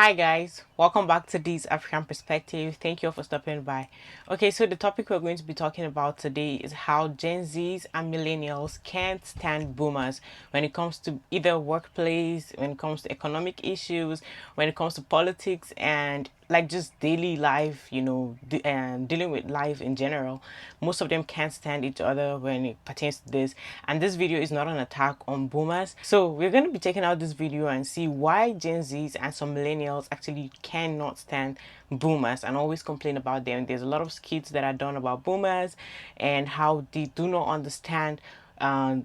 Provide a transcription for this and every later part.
Hi guys, welcome back to this African perspective. Thank you all for stopping by. Okay, so the topic we're going to be talking about today is how Gen Zs and millennials can't stand boomers when it comes to either workplace, when it comes to economic issues, when it comes to politics, and like just daily life, and dealing with life in general. Most of them can't stand each other when it pertains to this. And this video is not an attack on boomers. So we're going to be checking out this video and see why Gen Zs and some millennials actually cannot stand boomers and always complain about them. There's a lot of skits that are done about boomers and how they do not understand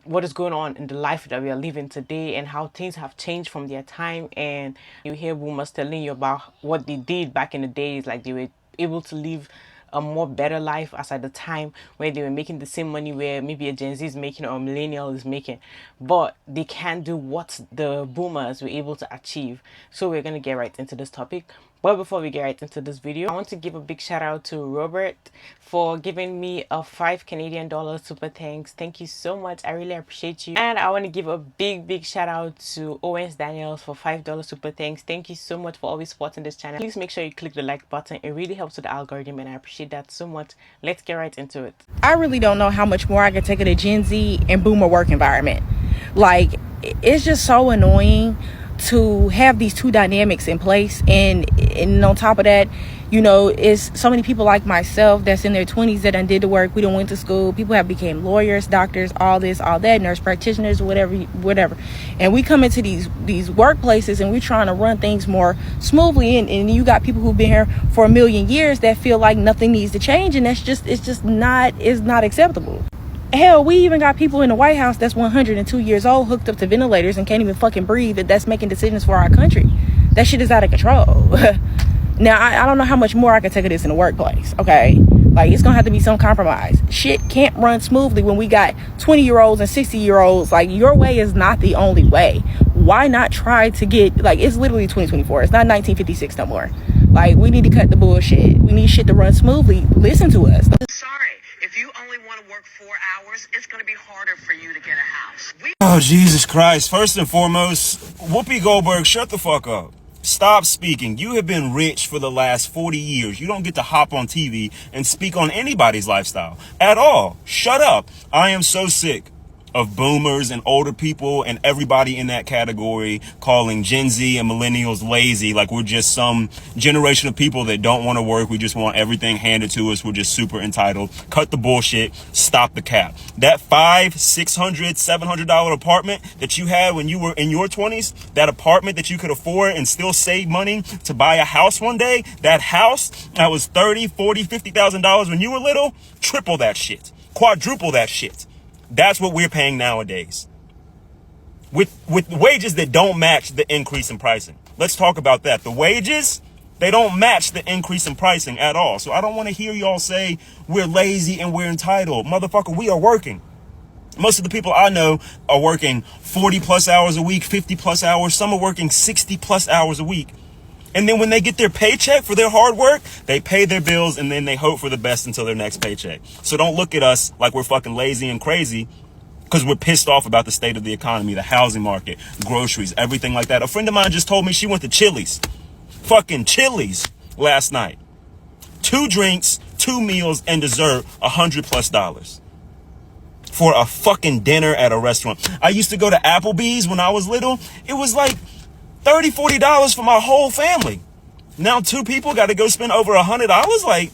what is going on in the life that we are living today and how things have changed from their time. And you hear boomers telling you about what they did back in the days, like they were able to live a more better life as at the time where they were making the same money where maybe a Gen Z is making or a millennial is making, but they can't do what the boomers were able to achieve. So we're going to get right into this topic. But before we get right into this video, I want to give a big shout out to Robert for giving me a $5 Canadian super thanks. Thank you so much. I really appreciate you. And I want to give a big shout out to Owens Daniels for $5 super thanks. Thank you so much for always supporting this channel. Please make sure you click the like button. It really helps with the algorithm and I appreciate that so much. Let's get right into it. I really don't know how much more I could take of the Gen Z and boomer work environment. Like, it's just so annoying to have these two dynamics in place, and on top of that, it's so many people like myself that's in their 20s that done did the work. We done went to school. People have became lawyers, doctors, all this, all that, nurse practitioners, whatever. And we come into these workplaces and we're trying to run things more smoothly, and you got people who've been here for a million years that feel like nothing needs to change, and it's not acceptable. Hell, we even got people in the White House that's 102 years old, hooked up to ventilators and can't even fucking breathe, that's making decisions for our country. That shit is out of control. Now, I don't know how much more I can take of this in the workplace, okay? Like, it's gonna have to be some compromise. Shit can't run smoothly when we got 20-year-olds and 60-year-olds. Like, your way is not the only way. Why not try to get, like, it's literally 2024. It's not 1956 no more. Like, we need to cut the bullshit. We need shit to run smoothly. Listen to us. Sorry, if you only want to work 4 hours, it's going to be harder for you to get a house. Oh, Jesus Christ. First and foremost, Whoopi Goldberg, shut the fuck up. Stop speaking. You have been rich for the last 40 years. You don't get to hop on TV and speak on anybody's lifestyle at all. Shut up. I am so sick of boomers and older people and everybody in that category calling Gen Z and millennials lazy, like we're just some generation of people that don't want to work. We just want everything handed to us. We're just super entitled. Cut the bullshit. Stop the cap. That $500, $600, $700 apartment that you had when you were in your 20s, that apartment that you could afford and still save money to buy a house one day, that house that was $30, $40, $50,000 when you were little, triple that shit. Quadruple that shit. That's what we're paying nowadays with wages that don't match the increase in pricing. Let's talk about that. The wages, they don't match the increase in pricing at all. So I don't want to hear y'all say we're lazy and we're entitled. Motherfucker, we are working. Most of the people I know are working 40 plus hours a week, 50 plus hours. Some are working 60 plus hours a week. And then when they get their paycheck for their hard work, they pay their bills and then they hope for the best until their next paycheck. So don't look at us like we're fucking lazy and crazy because we're pissed off about the state of the economy, the housing market, groceries, everything like that. A friend of mine just told me she went to Chili's, fucking Chili's last night. 2 drinks, 2 meals and dessert, $100+ for a fucking dinner at a restaurant. I used to go to Applebee's when I was little. It was like $30, $40 for my whole family. Now 2 people got to go spend over $100. Like,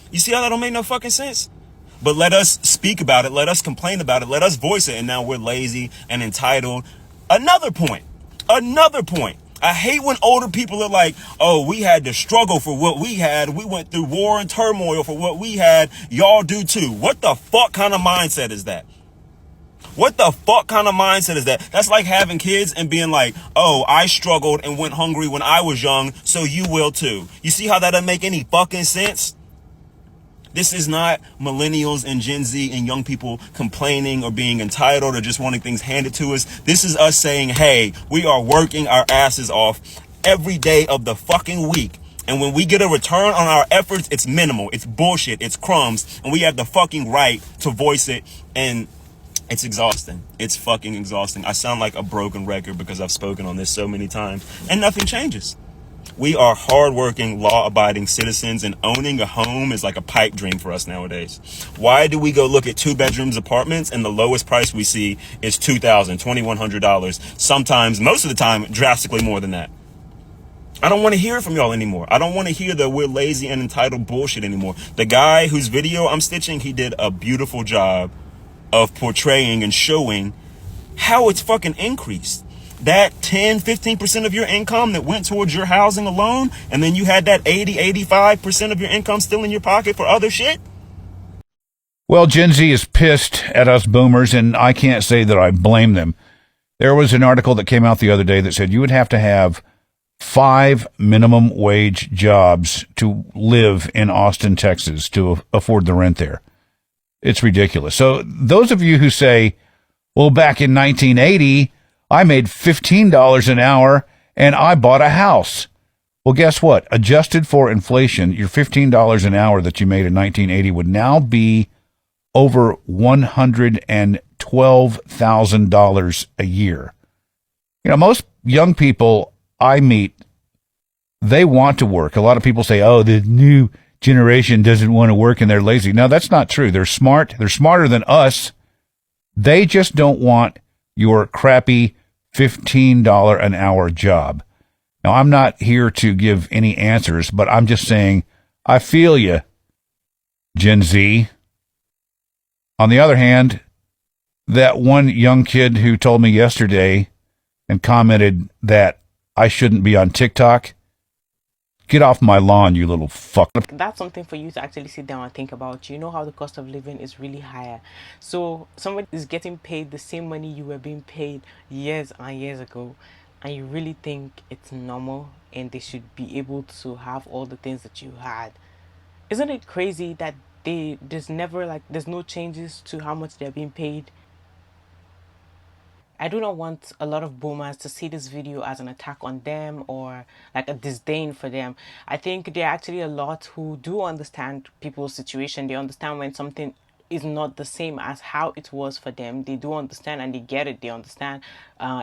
you see how that don't make no fucking sense? But let us speak about it. Let us complain about it. Let us voice it. And now we're lazy and entitled. Another point. I hate when older people are like, oh, we had to struggle for what we had. We went through war and turmoil for what we had. Y'all do too. What the fuck kind of mindset is that? What the fuck kind of mindset is that? That's like having kids and being like, oh, I struggled and went hungry when I was young, so you will too. You see how that doesn't make any fucking sense? This is not millennials and Gen Z and young people complaining or being entitled or just wanting things handed to us. This is us saying, hey, we are working our asses off every day of the fucking week. And when we get a return on our efforts, it's minimal. It's bullshit. It's crumbs. And we have the fucking right to voice it. And it's exhausting. It's fucking exhausting. I sound like a broken record because I've spoken on this so many times and nothing changes. We are hardworking, law-abiding citizens, and owning a home is like a pipe dream for us nowadays. Why do we go look at 2-bedroom apartments and the lowest price we see is $2,000, $2,100? Sometimes, most of the time, drastically more than that. I don't want to hear it from y'all anymore. I don't want to hear the we're lazy and entitled bullshit anymore. The guy whose video I'm stitching, he did a beautiful job of portraying and showing how it's fucking increased. That 10-15% of your income that went towards your housing alone, and then you had that 80-85% of your income still in your pocket for other shit. Well, Gen Z is pissed at us boomers, and I can't say that I blame them. There was an article that came out the other day that said you would have to have 5 minimum wage jobs to live in Austin, Texas, to afford the rent there. It's ridiculous. So those of you who say, well, back in 1980, I made $15 an hour and I bought a house. Well, guess what? Adjusted for inflation, your $15 an hour that you made in 1980 would now be over $112,000 a year. You know, most young people I meet, they want to work. A lot of people say, oh, the new generation doesn't want to work and they're lazy. No, that's not true. They're smart. They're smarter than us. They just don't want your crappy $15 an hour job. Now, I'm not here to give any answers, but I'm just saying, I feel you, Gen Z. On the other hand, that one young kid who told me yesterday and commented that I shouldn't be on TikTok, get off my lawn, you little fuck. That's something for you to actually sit down and think about. You know how the cost of living is really higher. So somebody is getting paid the same money you were being paid years and years ago, and you really think it's normal and they should be able to have all the things that you had. Isn't it crazy that there's no changes to how much they're being paid? I do not want a lot of boomers to see this video as an attack on them or like a disdain for them. I think there are actually a lot who do understand people's situation. They understand when something is not the same as how it was for them. They do understand and they get it. They understand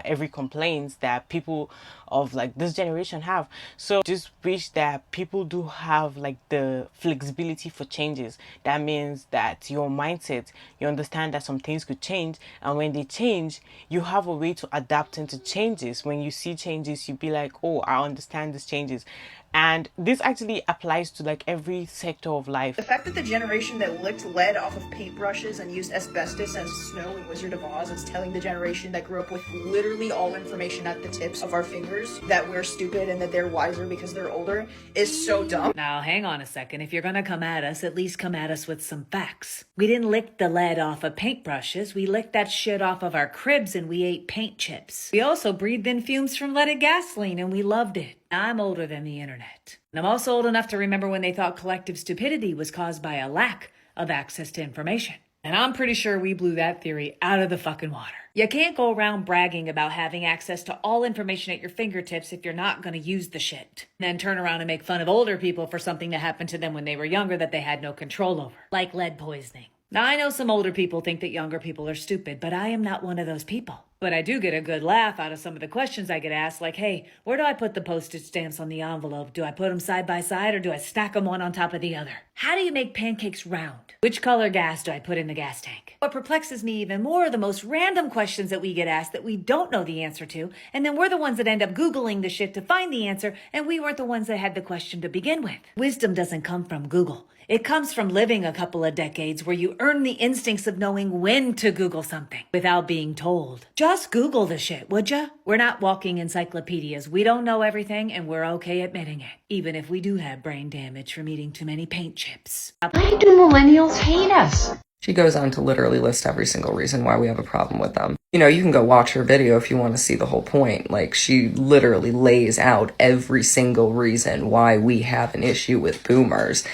every complaints that people of like this generation have. So just wish that people do have like the flexibility for changes. That means that your mindset, you understand that some things could change, and when they change, you have a way to adapt into changes. When you see changes, you be like, oh, I understand these changes. And this actually applies to like every sector of life. The fact that the generation that licked lead off of paintbrushes and used asbestos as snow in Wizard of Oz is telling the generation that grew up with literally all information at the tips of our fingers that we're stupid and that they're wiser because they're older is so dumb. Now, hang on a second. If you're gonna come at us, at least come at us with some facts. We didn't lick the lead off of paintbrushes. We licked that shit off of our cribs and we ate paint chips. We also breathed in fumes from leaded gasoline and we loved it. I'm older than the internet. And I'm also old enough to remember when they thought collective stupidity was caused by a lack of access to information. And I'm pretty sure we blew that theory out of the fucking water. You can't go around bragging about having access to all information at your fingertips if you're not going to use the shit. And then turn around and make fun of older people for something that happened to them when they were younger that they had no control over. Like lead poisoning. Now, I know some older people think that younger people are stupid, but I am not one of those people. But I do get a good laugh out of some of the questions I get asked, like, hey, where do I put the postage stamps on the envelope? Do I put them side by side or do I stack them one on top of the other? How do you make pancakes round? Which color gas do I put in the gas tank? What perplexes me even more are the most random questions that we get asked that we don't know the answer to, and then we're the ones that end up Googling the shit to find the answer, and we weren't the ones that had the question to begin with. Wisdom doesn't come from Google. It comes from living a couple of decades where you earn the instincts of knowing when to Google something without being told. Just Google the shit, would ya? We're not walking encyclopedias. We don't know everything, and we're okay admitting it, even if we do have brain damage from eating too many paint chips. Why do millennials hate us? She goes on to literally list every single reason why we have a problem with them. You know, you can go watch her video if you want to see the whole point. Like, she literally lays out every single reason why we have an issue with boomers.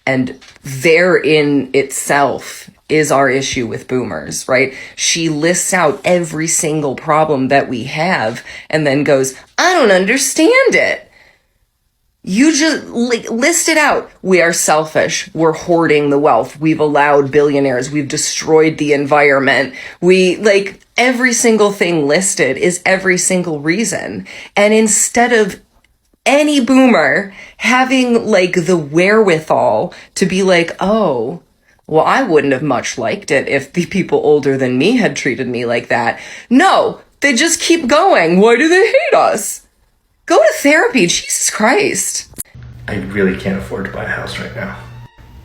And therein itself is our issue with boomers, right? She lists out every single problem that we have and then goes, I don't understand it. You just list it out. We are selfish. We're hoarding the wealth. We've allowed billionaires. We've destroyed the environment. Every single thing listed is every single reason. And instead of any boomer having like the wherewithal to be like, oh, well, I wouldn't have much liked it if the people older than me had treated me like that. No, they just keep going. Why do they hate us? Go to therapy, Jesus Christ. I really can't afford to buy a house right now.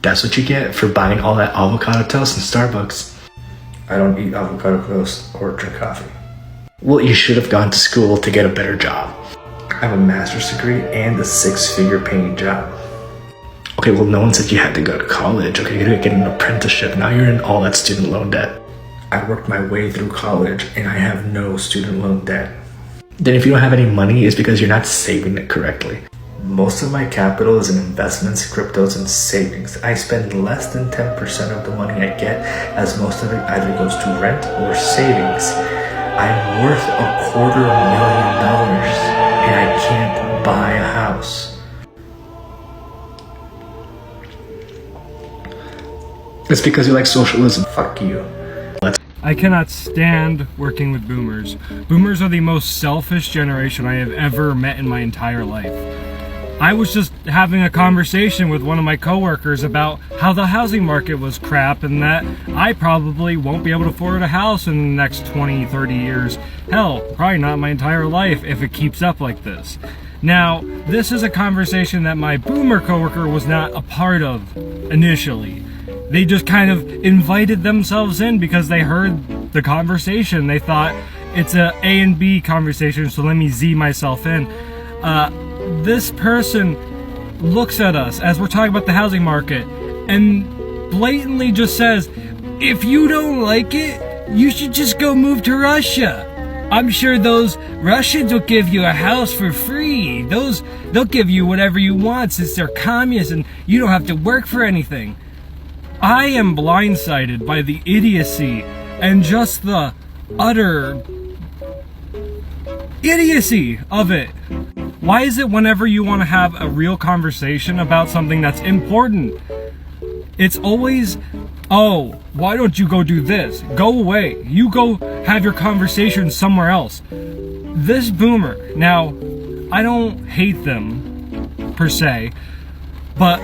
That's what you get for buying all that avocado toast in Starbucks. I don't eat avocado toast or drink coffee. Well, you should have gone to school to get a better job. I have a master's degree and a 6-figure paying job. Okay, well, no one said you had to go to college. Okay, you had to get an apprenticeship. Now you're in all that student loan debt. I worked my way through college and I have no student loan debt. Then if you don't have any money, it's because you're not saving it correctly. Most of my capital is in investments, cryptos, and savings. I spend less than 10% of the money I get, as most of it either goes to rent or savings. I'm worth $250,000 and I can't buy a house. It's because you like socialism. Fuck you. I cannot stand working with boomers. Boomers are the most selfish generation I have ever met in my entire life. I was just having a conversation with one of my coworkers about how the housing market was crap and that I probably won't be able to afford a house in the next 20, 30 years. Hell, probably not my entire life if it keeps up like this. Now, this is a conversation that my boomer coworker was not a part of initially. They just kind of invited themselves in because they heard the conversation. They thought it's a A and B conversation, so let me Z myself in. This person looks at us as we're talking about the housing market and blatantly just says, if you don't like it, you should just go move to Russia. I'm sure those Russians will give you a house for free. They'll give you whatever you want since they're communists and you don't have to work for anything. I am blindsided by the idiocy and just the utter idiocy of it. Why is it whenever you want to have a real conversation about something that's important, it's always, oh, why don't you go do this? Go away. You go have your conversation somewhere else. This boomer, now, I don't hate them per se, but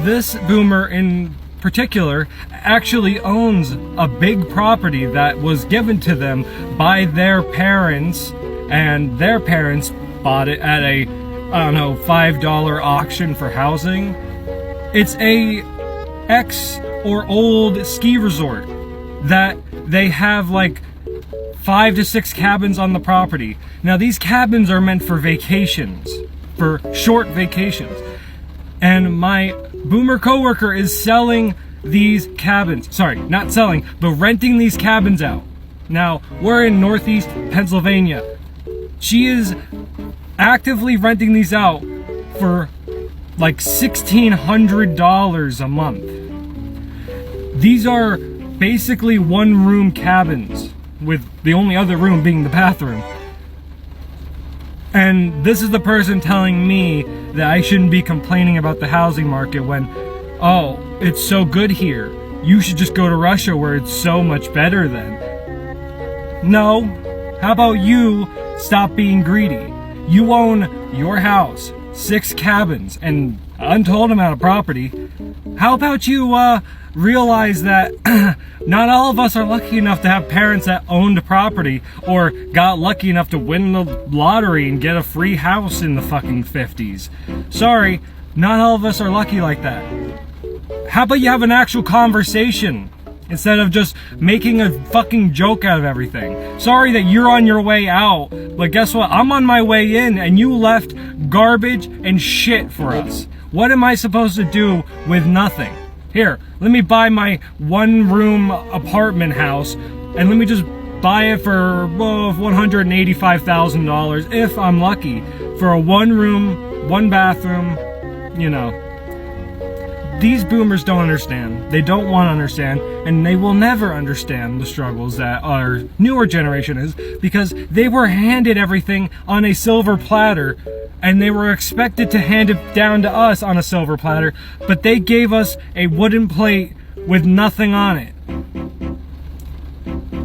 this boomer in particular actually owns a big property that was given to them by their parents, and their parents bought it at a, I don't know, $5 auction for housing. It's a ex or old ski resort that they have like 5 to 6 cabins on the property. Now these cabins are meant for vacations, for short vacations. And my boomer coworker is selling these cabins. Sorry, not selling, but renting these cabins out. Now, we're in Northeast Pennsylvania. She is actively renting these out for like $1,600 a month. These are basically one-room cabins, with the only other room being the bathroom. And this is the person telling me that I shouldn't be complaining about the housing market when, oh, it's so good here. You should just go to Russia where it's so much better then. No. How about you stop being greedy? You own your house, 6 cabins, and untold amount of property. How about you realize that not all of us are lucky enough to have parents that owned property or got lucky enough to win the lottery and get a free house in the fucking 50s. Sorry, not all of us are lucky like that. How about you have an actual conversation instead of just making a fucking joke out of everything? Sorry that you're on your way out, but guess what? I'm on my way in and you left garbage and shit for us. What am I supposed to do with nothing? Here, let me buy my one-room apartment house and let me just buy it for $185,000 if I'm lucky for a one-room, one-bathroom, you know. These boomers don't understand. They don't want to understand, and they will never understand the struggles that our newer generation is because they were handed everything on a silver platter and they were expected to hand it down to us on a silver platter, but they gave us a wooden plate with nothing on it.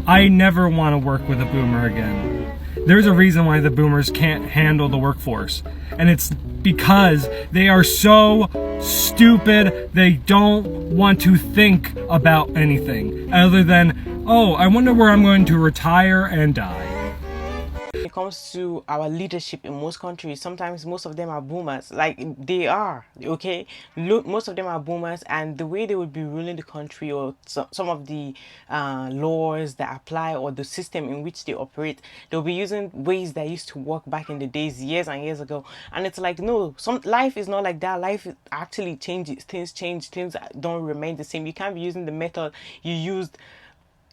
I never want to work with a boomer again. There's a reason why the boomers can't handle the workforce. And it's because they are so stupid, they don't want to think about anything other than, oh, I wonder where I'm going to retire and die. When it comes to our leadership in most countries, sometimes most of them are boomers. Like, they are, okay? Look, most of them are boomers, and the way they would be ruling the country, or some of the laws that apply, or the system in which they operate, they'll be using ways that used to work back in the days, years and years ago. And it's like, no, life is not like that. Life actually changes. Things change. Things don't remain the same. You can't be using the method you used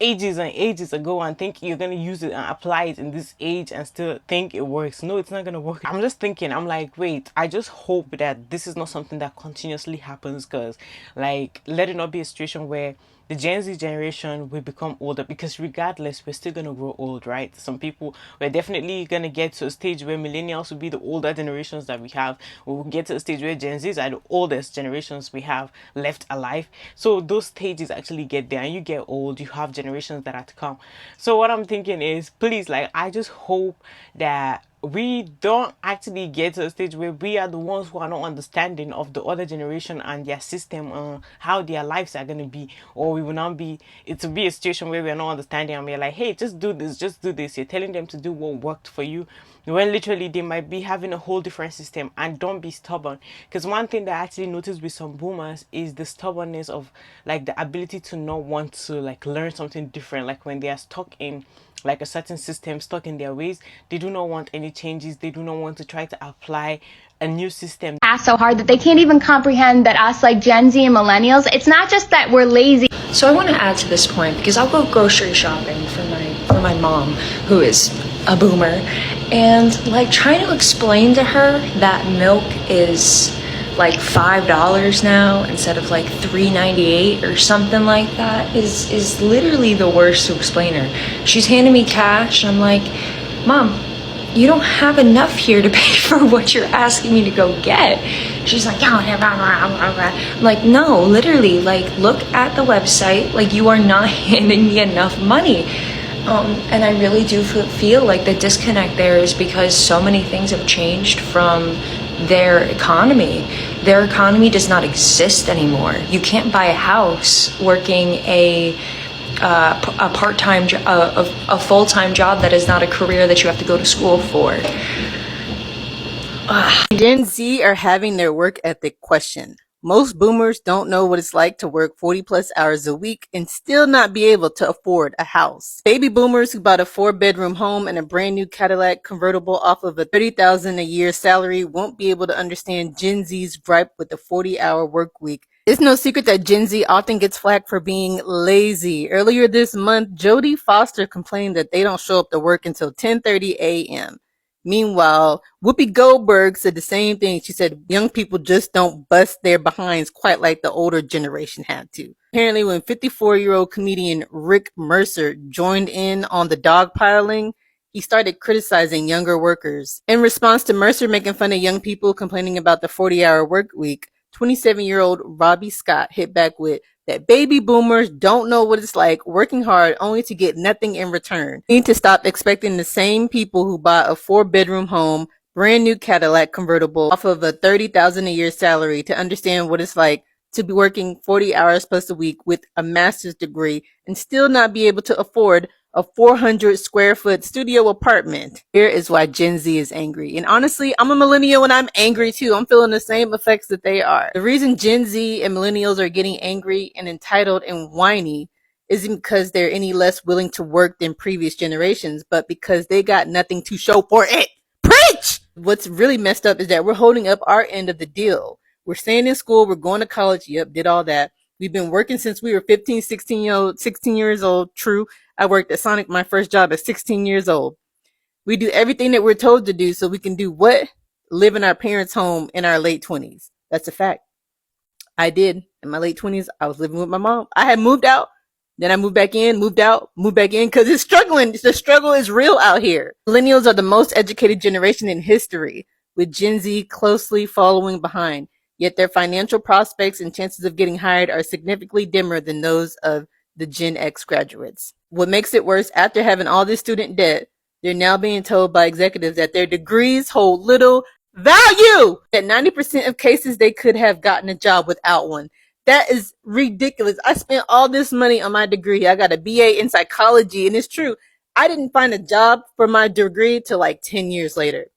ages and ages ago and think you're gonna use it and apply it in this age and still think it works. No, it's not gonna work. I'm just thinking, I'm like, wait, I just hope that this is not something that continuously happens, because like, let it not be a situation where the Gen Z generation will become older, because regardless, we're still gonna grow old, right? Some people, we're definitely gonna get to a stage where millennials will be the older generations that we have. We'll get to a stage where Gen Zs are the oldest generations we have left alive. So those stages actually get there, and you get old, you have generations that are to come. So what I'm thinking is, please, like, I just hope that we don't actually get to a stage where we are the ones who are not understanding of the other generation and their system, how their lives are going to be, or we will not be, it will be a situation where we're not understanding and we're like, hey, just do this, just do this. You're telling them to do what worked for you, when literally they might be having a whole different system. And don't be stubborn, because one thing that I actually noticed with some boomers is the stubbornness of, like, the ability to not want to, like, learn something different. Like, when they are stuck in, like, a certain system, stuck in their ways, they do not want any changes. They do not want to try to apply a new system. So hard that they can't even comprehend that us, like Gen Z and millennials, it's not just that we're lazy. So I want to add to this point, because I'll go grocery shopping for my mom, who is a boomer, and like trying to explain to her that milk is like $5 now instead of like $3.98 or something like that is literally the worst to explain her. She's handing me cash and I'm like, Mom, you don't have enough here to pay for what you're asking me to go get. She's like, oh, I'm like, no, literally, like, look at the website, like, you are not handing me enough money. And I really do feel like the disconnect there is because so many things have changed from their economy. Their economy does not exist anymore. You can't buy a house working a part-time a full-time job that is not a career that you have to go to school for. Gen Z are having their work ethic questioned. Most boomers don't know what it's like to work 40 plus hours a week and still not be able to afford a house. Baby boomers who bought a 4-bedroom home and a brand new Cadillac convertible off of a $30,000 a year salary won't be able to understand Gen Z's gripe with the 40-hour work week. It's no secret that Gen Z often gets flack for being lazy. Earlier this month, Jodie Foster complained that they don't show up to work until 10:30 a.m. Meanwhile, Whoopi Goldberg said the same thing. She said young people just don't bust their behinds quite like the older generation had to. Apparently, when 54-year-old comedian Rick Mercer joined in on the dogpiling, he started criticizing younger workers. In response to Mercer making fun of young people complaining about the 40-hour work week, 27-year-old Robbie Scott hit back with that baby boomers don't know what it's like working hard only to get nothing in return. We need to stop expecting the same people who bought a 4-bedroom home, brand new Cadillac convertible off of a $30,000 a year salary to understand what it's like to be working 40 hours plus a week with a master's degree and still not be able to afford a 400 square foot studio apartment. Here is why Gen Z is angry. And honestly, I'm a millennial and I'm angry too. I'm feeling the same effects that they are. The reason Gen Z and millennials are getting angry and entitled and whiny isn't because they're any less willing to work than previous generations, but because they got nothing to show for it. Preach! What's really messed up is that we're holding up our end of the deal. We're staying in school, we're going to college, yep, did all that. We've been working since we were 15, 16 years old. True. I worked at Sonic my first job at 16 years old. We do everything that we're told to do so we can do what? Live in our parents' home in our late 20s. That's a fact. I did. In my late 20s, I was living with my mom. I had moved out. Then I moved back in, moved out, moved back in because it's struggling. The struggle is real out here. Millennials are the most educated generation in history, with Gen Z closely following behind. Yet their financial prospects and chances of getting hired are significantly dimmer than those of the Gen X graduates. What makes it worse, after having all this student debt, They're now being told by executives that their degrees hold little value. That 90% of cases they could have gotten a job without one. That is ridiculous. I spent all this money on my degree. I got a BA in psychology, and it's true. I didn't find a job for my degree till like 10 years later.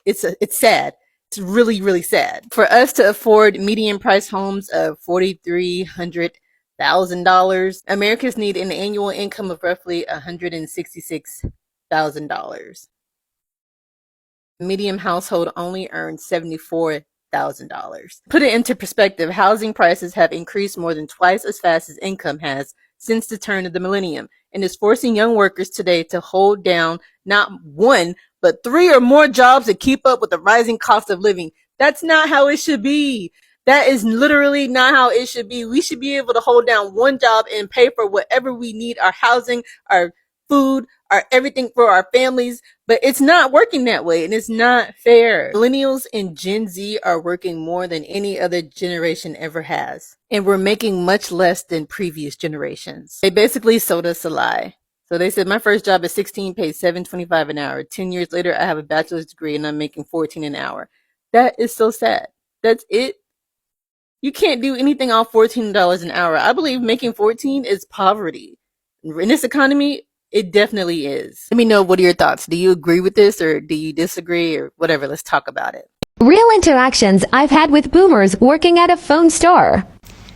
It's sad. It's really, really sad. For us to afford median price homes of $4,300,000, Americans need an annual income of roughly $166,000. Median household only earns $74,000. Put it into perspective, housing prices have increased more than twice as fast as income has since the turn of the millennium, and is forcing young workers today to hold down not one, but 3 or more jobs to keep up with the rising cost of living. That's not how it should be. That is literally not how it should be. We should be able to hold down one job and pay for whatever we need, our housing, our food, our everything for our families, but it's not working that way, and it's not fair. Millennials and Gen Z are working more than any other generation ever has, and we're making much less than previous generations. They basically sold us a lie. So they said my first job at 16 paid $7.25 an hour. 10 years later, I have a bachelor's degree and I'm making $14 an hour. That is so sad. That's it. You can't do anything off $14 an hour. I believe making 14 is poverty. In this economy, it definitely is. Let me know, what are your thoughts? Do you agree with this, or do you disagree, or whatever? Let's talk about it. Real interactions I've had with boomers working at a phone store.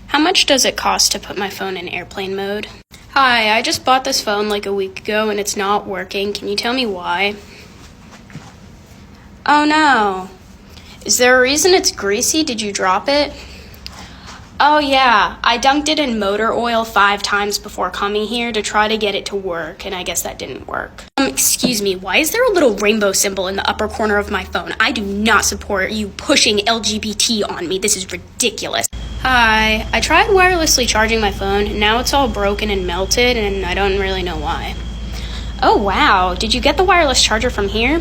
How much does it cost to put my phone in airplane mode? Hi, I just bought this phone like a week ago and it's not working. Can you tell me why? Oh no. Is there a reason it's greasy? Did you drop it? Oh yeah, I dunked it in motor oil 5 times before coming here to try to get it to work, and I guess that didn't work. Excuse me, why is there a little rainbow symbol in the upper corner of my phone? I do not support you pushing LGBT on me. This is ridiculous. Hi, I tried wirelessly charging my phone, and now it's all broken and melted, and I don't really know why. Oh wow, did you get the wireless charger from here?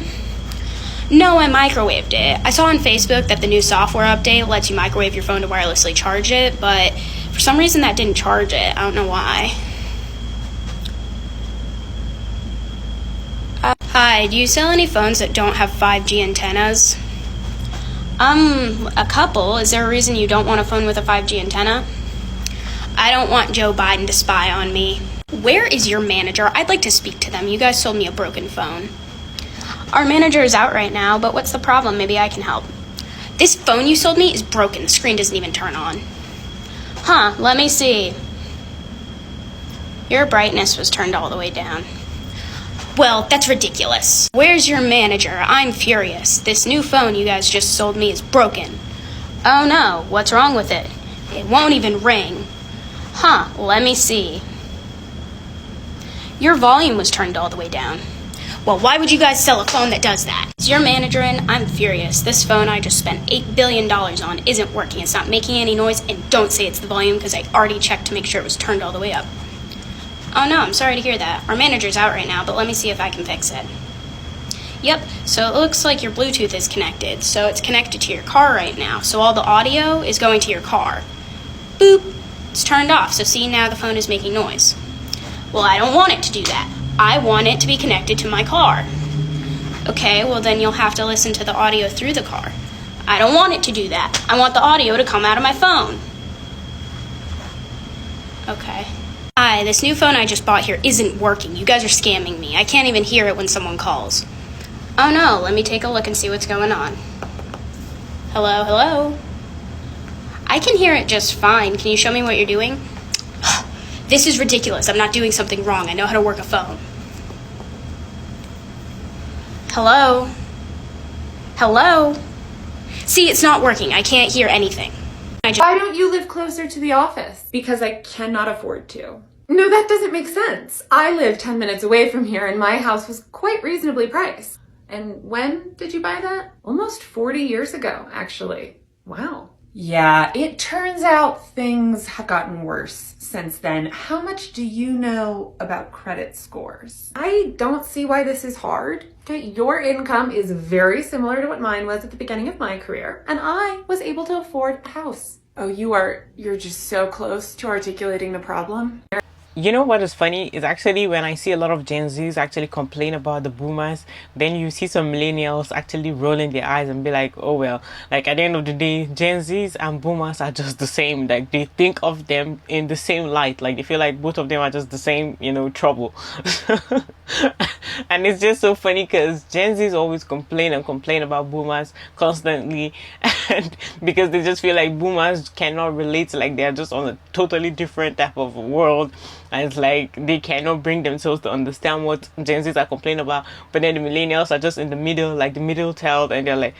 No, I microwaved it. I saw on Facebook that the new software update lets you microwave your phone to wirelessly charge it, but for some reason that didn't charge it. I don't know why. Hi, do you sell any phones that don't have 5G antennas? A couple. Is there a reason you don't want a phone with a 5G antenna? I don't want Joe Biden to spy on me. Where is your manager? I'd like to speak to them. You guys sold me a broken phone. Our manager is out right now, but what's the problem? Maybe I can help. This phone you sold me is broken. The screen doesn't even turn on. Huh, let me see. Your brightness was turned all the way down. Well, that's ridiculous. Where's your manager? I'm furious. This new phone you guys just sold me is broken. Oh no, what's wrong with it? It won't even ring. Huh, let me see. Your volume was turned all the way down. Well, why would you guys sell a phone that does that? Is your manager in? I'm furious. This phone I just spent $8 billion on isn't working. It's not making any noise, and don't say it's the volume because I already checked to make sure it was turned all the way up. Oh no, I'm sorry to hear that. Our manager's out right now, but let me see if I can fix it. Yep, so it looks like your Bluetooth is connected. So it's connected to your car right now. So all the audio is going to your car. Boop, it's turned off. So see, now the phone is making noise. Well, I don't want it to do that. I want it to be connected to my car. Okay, well then you'll have to listen to the audio through the car. I don't want it to do that. I want the audio to come out of my phone. Okay. Hi, this new phone I just bought here isn't working. You guys are scamming me. I can't even hear it when someone calls. Oh no, let me take a look and see what's going on. Hello, hello? I can hear it just fine. Can you show me what you're doing? This is ridiculous. I'm not doing something wrong. I know how to work a phone. Hello? Hello? See, it's not working. I can't hear anything. Why don't you live closer to the office? Because I cannot afford to. No, that doesn't make sense. I live 10 minutes away from here and my house was quite reasonably priced. And when did you buy that? Almost 40 years ago, actually. Wow. Yeah, it turns out things have gotten worse since then. How much do you know about credit scores? I don't see why this is hard. Okay, your income is very similar to what mine was at the beginning of my career, and I was able to afford a house. Oh, you're just so close to articulating the problem. You know what is funny is actually when I see a lot of Gen Zs actually complain about the boomers, then you see some millennials actually rolling their eyes and be like, oh well, like at the end of the day, Gen Zs and boomers are just the same. Like they think of them in the same light. Like they feel like both of them are just the same, you know, trouble. And it's just so funny because Gen Zs always complain and complain about boomers constantly, and because they just feel like boomers cannot relate, like they're just on a totally different type of world, and it's like they cannot bring themselves to understand what Gen Zs are complaining about. But then the millennials are just in the middle, like the middle child, and they're like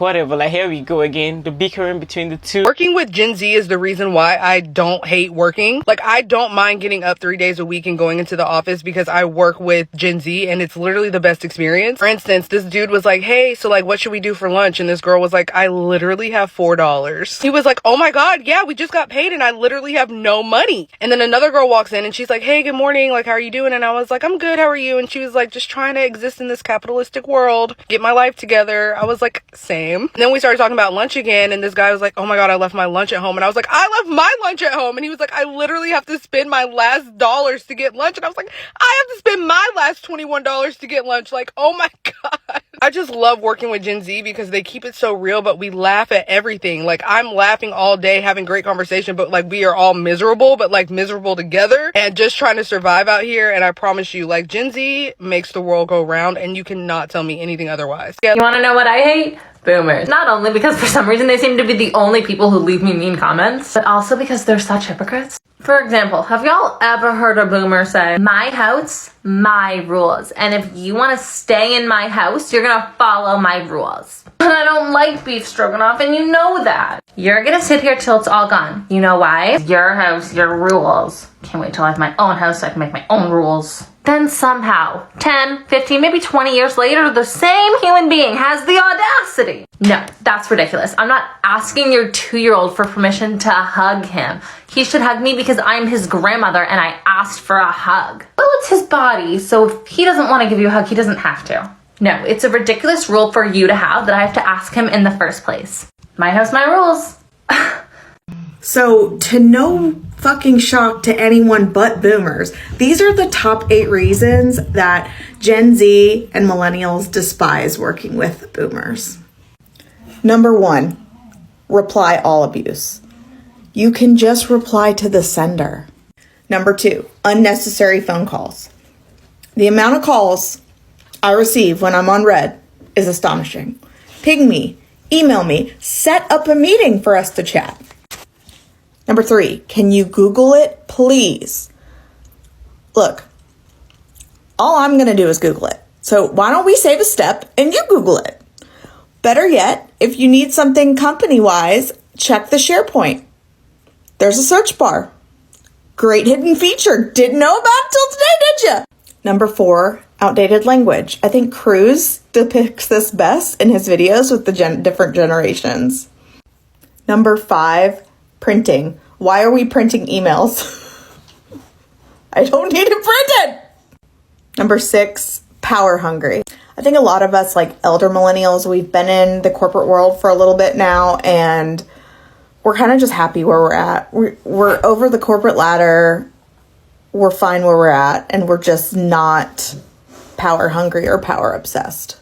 whatever, like here we go again, the bickering between the two. Working with Gen Z is the reason why I don't hate working. Like, I don't mind getting up 3 days a week and going into the office because I work with Gen Z and it's literally the best experience. For instance, this dude was like, hey, so like, what should we do for lunch? And this girl was like, I literally have $4. He was like, oh my God, yeah, we just got paid and I literally have no money. And then another girl walks in and she's like, hey, good morning. Like, how are you doing? And I was like, I'm good. How are you? And she was like, just trying to exist in this capitalistic world, get my life together. I was like, same. And then we started talking about lunch again, and this guy was like, oh my God, I left my lunch at home. And I was like, I left my lunch at home. And he was like, I literally have to spend my last dollars to get lunch. And I was like, I have to spend my last $21 to get lunch. Like, oh my God. I just love working with Gen Z because they keep it so real, but we laugh at everything. Like, I'm laughing all day, having great conversation, but like we are all miserable, but like miserable together and just trying to survive out here. And I promise you, like, Gen Z makes the world go round, and you cannot tell me anything otherwise. You want to know what I hate? Boomers. Not only because for some reason they seem to be the only people who leave me mean comments, but also because they're such hypocrites. For example, have y'all ever heard a boomer say, my house, my rules, and if you want to stay in my house, you're gonna follow my rules. And I don't like beef stroganoff, and you know that. You're gonna sit here till it's all gone. You know why? Your house, your rules. Can't wait till I have my own house so I can make my own rules. Then somehow, 10, 15, maybe 20 years later, the same human being has the audacity. No, that's ridiculous. I'm not asking your 2-year-old for permission to hug him. He should hug me because I'm his grandmother and I asked for a hug. Well, it's his body, so if he doesn't want to give you a hug, he doesn't have to. No, it's a ridiculous rule for you to have that I have to ask him in the first place. My house, my rules. So, to no fucking shock to anyone but boomers, these are the top 8 reasons that Gen Z and millennials despise working with boomers. Number 1, reply all abuse. You can just reply to the sender. Number 2, unnecessary phone calls. The amount of calls I receive when I'm on red is astonishing. Ping me, email me, set up a meeting for us to chat. Number 3, can you Google it, please? Look, all I'm going to do is Google it. So why don't we save a step and you Google it? Better yet, if you need something company-wise, check the SharePoint. There's a search bar. Great hidden feature. Didn't know about it till today, did ya? Number 4, outdated language. I think Cruz depicts this best in his videos with the different generations. Number 5, printing. Why are we printing emails? I don't need it printed. Number 6, power hungry. I think a lot of us, like elder millennials, we've been in the corporate world for a little bit now, and we're kind of just happy where we're at. We're over the corporate ladder. We're fine where we're at, and we're just not power hungry or power obsessed.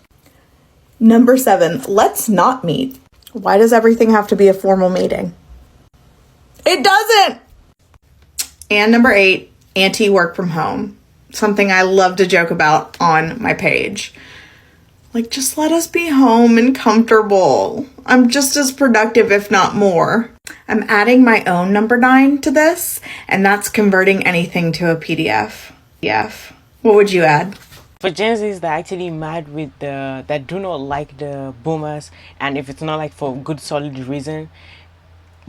Number 7, let's not meet. Why does everything have to be a formal meeting? It doesn't. And number 8, anti-work from home. Something I love to joke about on my page. Like, just let us be home and comfortable. I'm just as productive, if not more. I'm adding my own number 9 to this, and that's converting anything to a PDF. What would you add? For Gen Zs that are actually mad with that do not like the boomers, and if it's not like for good solid reason,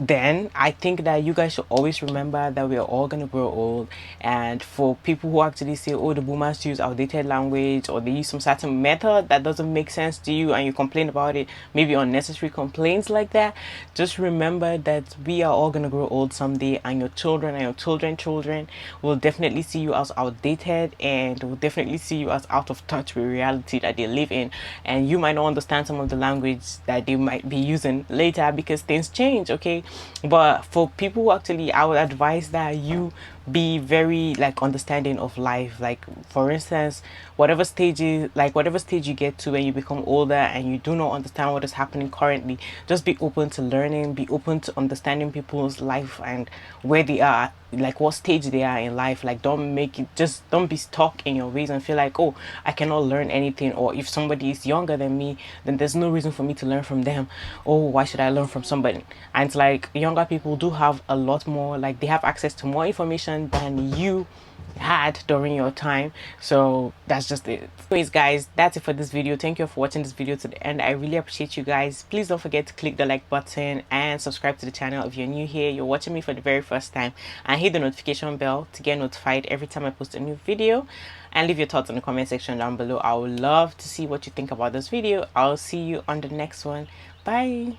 then I think that you guys should always remember that we are all going to grow old. And for people who actually say, oh, the boomers use outdated language or they use some certain method that doesn't make sense to you and you complain about it, maybe unnecessary complaints like that, just remember that we are all going to grow old someday, and your children and your children will definitely see you as outdated and will definitely see you as out of touch with reality that they live in. And you might not understand some of the language that they might be using later because things change, okay? But for people who actually, I would advise that you be very like understanding of life. Like for instance, whatever stage you get to when you become older and you do not understand what is happening currently, just be open to learning, be open to understanding people's life and where they are, like what stage they are in life. Like don't be stuck in your ways and feel like, oh, I cannot learn anything, or if somebody is younger than me, then there's no reason for me to learn from them. Oh, why should I learn from somebody? And it's like younger people do have a lot more, like they have access to more information than you had during your time. So that's just it. Anyways guys, that's it for this video. Thank you for watching this video to the end. I really appreciate you guys. Please don't forget to click the like button and subscribe to the channel if you're new here, you're watching me for the very first time, and hit the notification bell to get notified every time I post a new video. And leave your thoughts in the comment section down below. I would love to see what you think about this video. I'll see you on the next one. Bye.